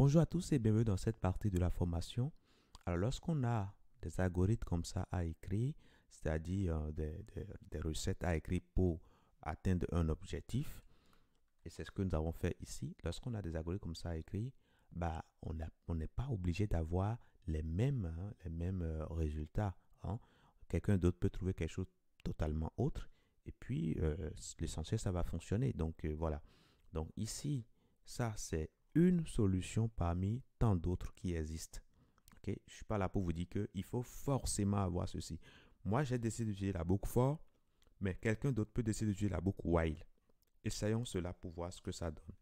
Bonjour à tous et bienvenue dans cette partie de la formation. Alors, lorsqu'on a des algorithmes comme ça à écrire, c'est-à-dire des recettes à écrire pour atteindre un objectif, et c'est ce que nous avons fait ici, lorsqu'on a des algorithmes comme ça à écrire, bah, on n'est pas obligé d'avoir les mêmes résultats, hein. Quelqu'un d'autre peut trouver quelque chose totalement autre, et puis l'essentiel, ça va fonctionner. Donc, voilà. Donc, ici, ça, c'est une solution parmi tant d'autres qui existent. Okay? Je ne suis pas là pour vous dire qu'il faut forcément avoir ceci. Moi, j'ai décidé d'utiliser la boucle for, mais quelqu'un d'autre peut décider d'utiliser la boucle while. Essayons cela pour voir ce que ça donne.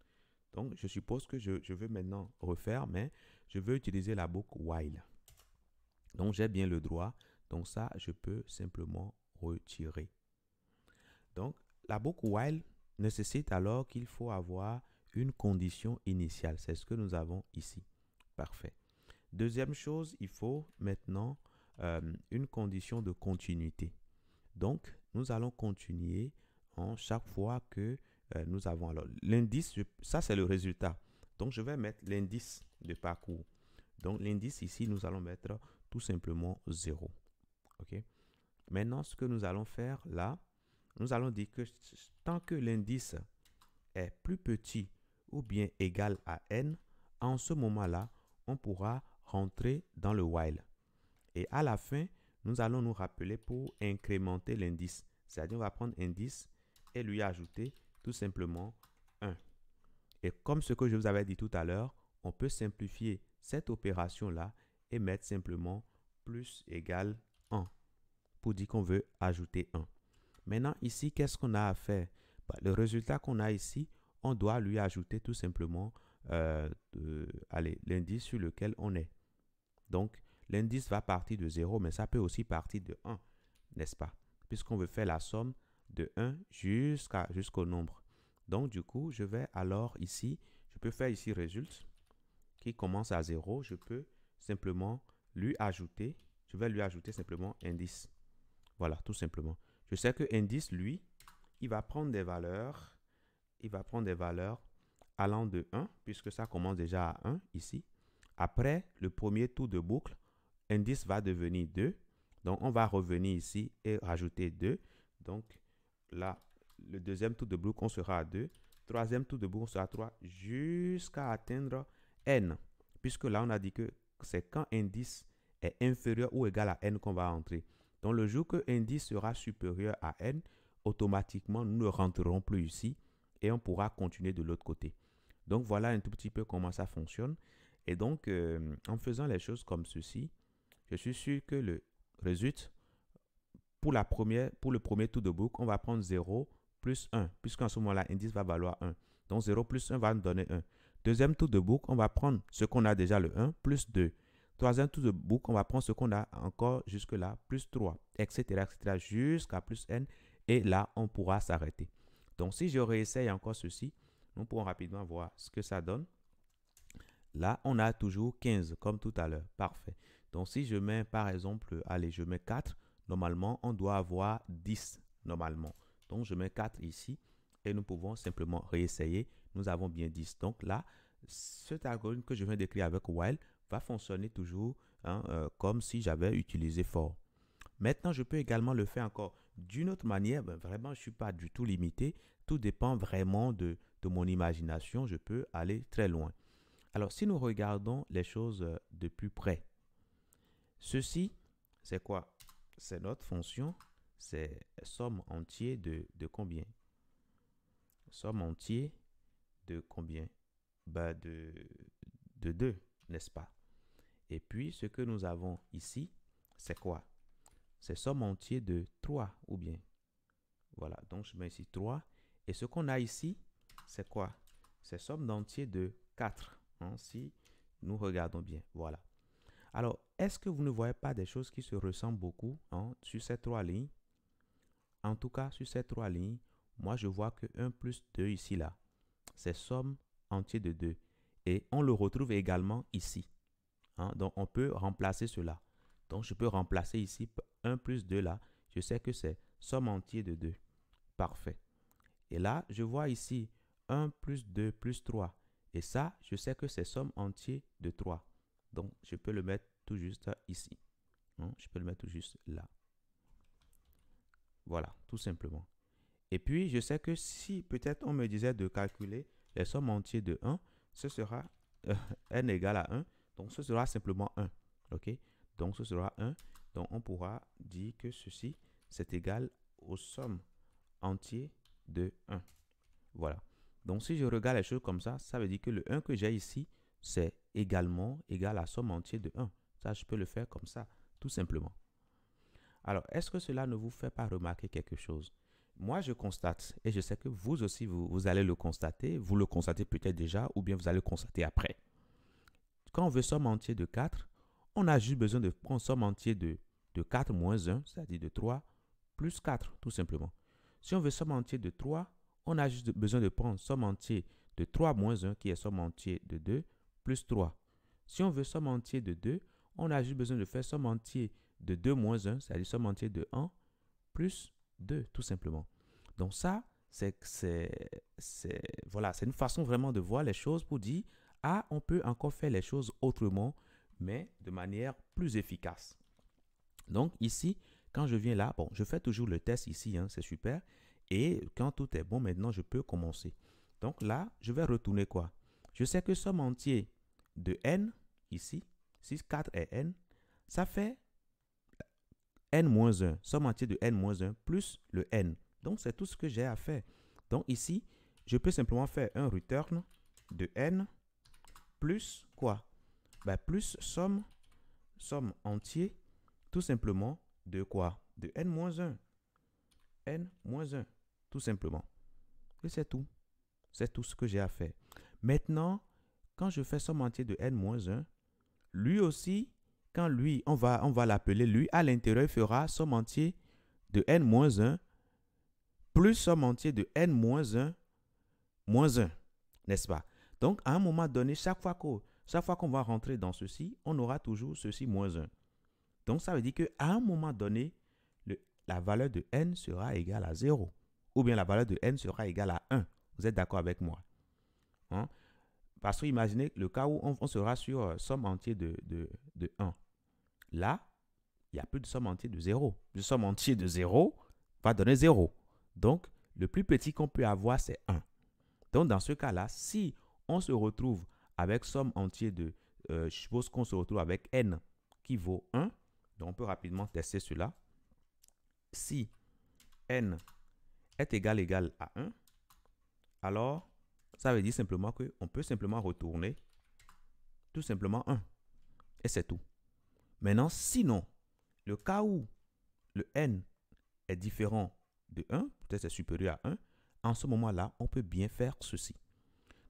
Donc, je suppose que je veux maintenant refaire, mais je veux utiliser la boucle while. Donc, j'ai bien le droit. Donc, ça, je peux simplement retirer. Donc, la boucle while nécessite alors qu'il faut avoir une condition initiale. C'est ce que nous avons ici. Parfait. Deuxième chose, il faut maintenant une condition de continuité. Donc, nous allons continuer en chaque fois que nous avons. Alors, l'indice, ça c'est le résultat. Donc, je vais mettre l'indice de parcours. Donc, l'indice ici, nous allons mettre tout simplement 0. OK? Maintenant, ce que nous allons faire là, nous allons dire que tant que l'indice est plus petit ou bien égal à n, en ce moment-là, on pourra rentrer dans le while. Et à la fin, nous allons nous rappeler pour incrémenter l'indice. C'est-à-dire, on va prendre indice et lui ajouter tout simplement 1. Et comme ce que je vous avais dit tout à l'heure, on peut simplifier cette opération-là et mettre simplement plus égal 1 pour dire qu'on veut ajouter 1. Maintenant, ici, qu'est-ce qu'on a à faire? Le résultat qu'on a ici, on doit lui ajouter tout simplement l'indice sur lequel on est. Donc, l'indice va partir de 0, mais ça peut aussi partir de 1, n'est-ce pas? Puisqu'on veut faire la somme de 1 jusqu'au nombre. Donc, du coup, je vais alors ici, je peux faire ici résulte qui commence à 0. Je peux simplement lui ajouter, je vais lui ajouter simplement indice. Voilà, tout simplement. Je sais que indice, lui, il va prendre des valeurs allant de 1, puisque ça commence déjà à 1 ici. Après le premier tour de boucle, indice va devenir 2. Donc, on va revenir ici et rajouter 2. Donc, là, le deuxième tour de boucle, on sera à 2. Troisième tour de boucle, on sera à 3 jusqu'à atteindre n. Puisque là, on a dit que c'est quand indice est inférieur ou égal à n qu'on va entrer. Donc, le jour que indice sera supérieur à n, automatiquement, nous ne rentrerons plus ici et on pourra continuer de l'autre côté. Donc, voilà un tout petit peu comment ça fonctionne. Et donc, en faisant les choses comme ceci, je suis sûr que le résultat, pour le premier tour de boucle, on va prendre 0 plus 1, puisqu'en ce moment-là, l'indice va valoir 1. Donc, 0 plus 1 va nous donner 1. Deuxième tour de boucle, on va prendre ce qu'on a déjà, le 1, plus 2. Troisième tour de boucle, on va prendre ce qu'on a encore jusque-là, plus 3, etc., etc., jusqu'à plus n. Et là, on pourra s'arrêter. Donc, si je réessaye encore ceci, nous pourrons rapidement voir ce que ça donne. Là, on a toujours 15, comme tout à l'heure. Parfait. Donc, si je mets, par exemple, allez, je mets 4, normalement, on doit avoir 10, normalement. Donc, je mets 4 ici et nous pouvons simplement réessayer. Nous avons bien 10. Donc, là, cet algorithme que je viens d'écrire avec while va fonctionner toujours comme si j'avais utilisé for. Maintenant, je peux également le faire encore d'une autre manière. Vraiment, je ne suis pas du tout limité. Tout dépend vraiment de mon imagination. Je peux aller très loin. Alors, si nous regardons les choses de plus près, ceci, c'est quoi? C'est notre fonction. C'est somme entière de combien? Somme entière de combien? De 2, n'est-ce pas? Et puis, ce que nous avons ici, c'est quoi? C'est somme entière de 3 ou bien. Voilà, donc je mets ici 3. Et ce qu'on a ici, c'est quoi? C'est somme d'entier de 4. Hein, si nous regardons bien, voilà. Alors, est-ce que vous ne voyez pas des choses qui se ressemblent beaucoup sur ces trois lignes? En tout cas, sur ces trois lignes, moi, je vois que 1 plus 2 ici, là, c'est somme entière de 2. Et on le retrouve également ici. Donc, on peut remplacer cela. Donc, je peux remplacer ici 1 plus 2 là. Je sais que c'est somme entière de 2. Parfait. Et là, je vois ici 1 plus 2 plus 3. Et ça, je sais que c'est somme entier de 3. Donc, je peux le mettre tout juste ici. Hein, je peux le mettre tout juste là. Voilà, tout simplement. Et puis, je sais que si peut-être on me disait de calculer les sommes entières de 1, ce sera n égale à 1. Donc, ce sera simplement 1. OK? Donc, ce sera 1. Donc, on pourra dire que ceci, c'est égal aux sommes entières de 1. Voilà. Donc, si je regarde les choses comme ça veut dire que le 1 que j'ai ici, c'est également égal à la somme entière de 1. Ça, je peux le faire comme ça, tout simplement. Alors, est-ce que cela ne vous fait pas remarquer quelque chose? Moi, je constate, et je sais que vous aussi, vous allez le constater. Vous le constatez peut-être déjà, ou bien vous allez le constater après. Quand on veut somme entière de 4, on a juste besoin de prendre somme entière de 4 moins 1, c'est-à-dire de 3, plus 4, tout simplement. Si on veut somme entière de 3, on a juste besoin de prendre somme entière de 3 moins 1, qui est somme entière de 2, plus 3. Si on veut somme entière de 2, on a juste besoin de faire somme entière de 2 moins 1, c'est-à-dire somme entière de 1, plus 2, tout simplement. Donc ça, voilà, c'est une façon vraiment de voir les choses pour dire, ah, on peut encore faire les choses autrement, mais de manière plus efficace. Donc ici, quand je viens là, bon, je fais toujours le test ici, hein, c'est super. Et quand tout est bon, maintenant, je peux commencer. Donc là, je vais retourner quoi? Je sais que somme entière de n, ici, si 4 est n, ça fait n-1, somme entière de n-1 plus le n. Donc, c'est tout ce que j'ai à faire. Donc, ici, je peux simplement faire un return de n plus quoi? Ben, plus somme entière, tout simplement, de quoi? De n-1. n-1, tout simplement. Et c'est tout. C'est tout ce que j'ai à faire. Maintenant, quand je fais somme entière de n-1, lui aussi, quand lui, on va l'appeler, lui, à l'intérieur, il fera somme entière de n-1 plus somme entière de n-1 moins 1, n'est-ce pas? Donc, à un moment donné, chaque fois qu'on va rentrer dans ceci, on aura toujours ceci moins 1. Donc, ça veut dire qu'à un moment donné, la valeur de n sera égale à 0. Ou bien la valeur de n sera égale à 1. Vous êtes d'accord avec moi? Hein? Parce que imaginez le cas où on sera sur somme entière de 1. Là, il n'y a plus de somme entière de 0. Le somme entière de 0 va donner 0. Donc, le plus petit qu'on peut avoir, c'est 1. Donc, dans ce cas-là, si on se retrouve avec somme entière de... je suppose qu'on se retrouve avec n qui vaut 1. Donc, on peut rapidement tester cela. Si n est égal à 1, alors, ça veut dire simplement qu'on peut simplement retourner tout simplement 1. Et c'est tout. Maintenant, sinon, le cas où le n est différent de 1, peut-être c'est supérieur à 1, en ce moment-là, on peut bien faire ceci.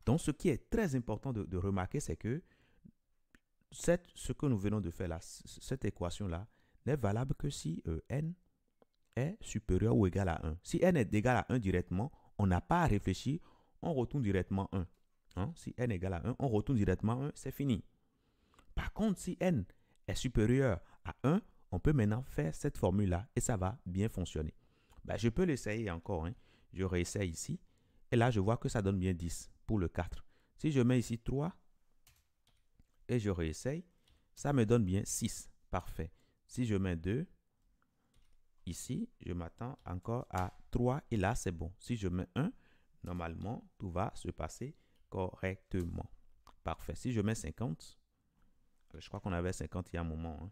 Donc, ce qui est très important de remarquer, c'est que ce que nous venons de faire là, cette équation-là, n'est valable que si n est supérieur ou égal à 1. Si n est égal à 1 directement, on n'a pas à réfléchir, on retourne directement 1. Hein? Si n est égal à 1, on retourne directement 1, c'est fini. Par contre, si n est supérieur à 1, on peut maintenant faire cette formule-là et ça va bien fonctionner. Ben, je peux l'essayer encore. Hein. Je réessaye ici. Et là, je vois que ça donne bien 10 pour le 4. Si je mets ici 3 et je réessaye, ça me donne bien 6. Parfait. Si je mets 2, ici, je m'attends encore à 3 et là, c'est bon. Si je mets 1, normalement, tout va se passer correctement. Parfait. Si je mets 50, je crois qu'on avait 50 il y a un moment. Hein.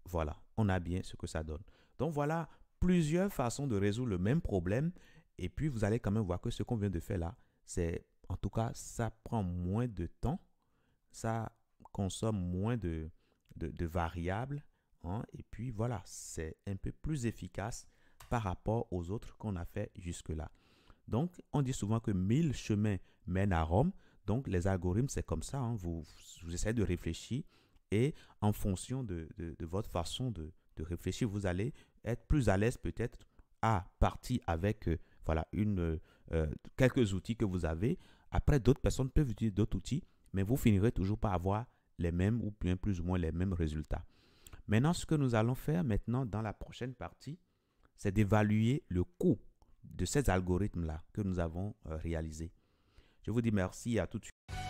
Voilà, on a bien ce que ça donne. Donc voilà plusieurs façons de résoudre le même problème. Et puis, vous allez quand même voir que ce qu'on vient de faire là, c'est, en tout cas, ça prend moins de temps. Ça consomme moins de variables. Hein, et puis, voilà, c'est un peu plus efficace par rapport aux autres qu'on a fait jusque-là. Donc, on dit souvent que 1000 chemins mènent à Rome. Donc, les algorithmes, c'est comme ça. Hein, vous essayez de réfléchir et en fonction de votre façon de réfléchir, vous allez être plus à l'aise peut-être à partir avec voilà, quelques outils que vous avez. Après, d'autres personnes peuvent utiliser d'autres outils, mais vous finirez toujours par avoir les mêmes ou bien plus ou moins les mêmes résultats. Maintenant, ce que nous allons faire maintenant dans la prochaine partie, c'est d'évaluer le coût de ces algorithmes-là que nous avons réalisés. Je vous dis merci et à tout de suite.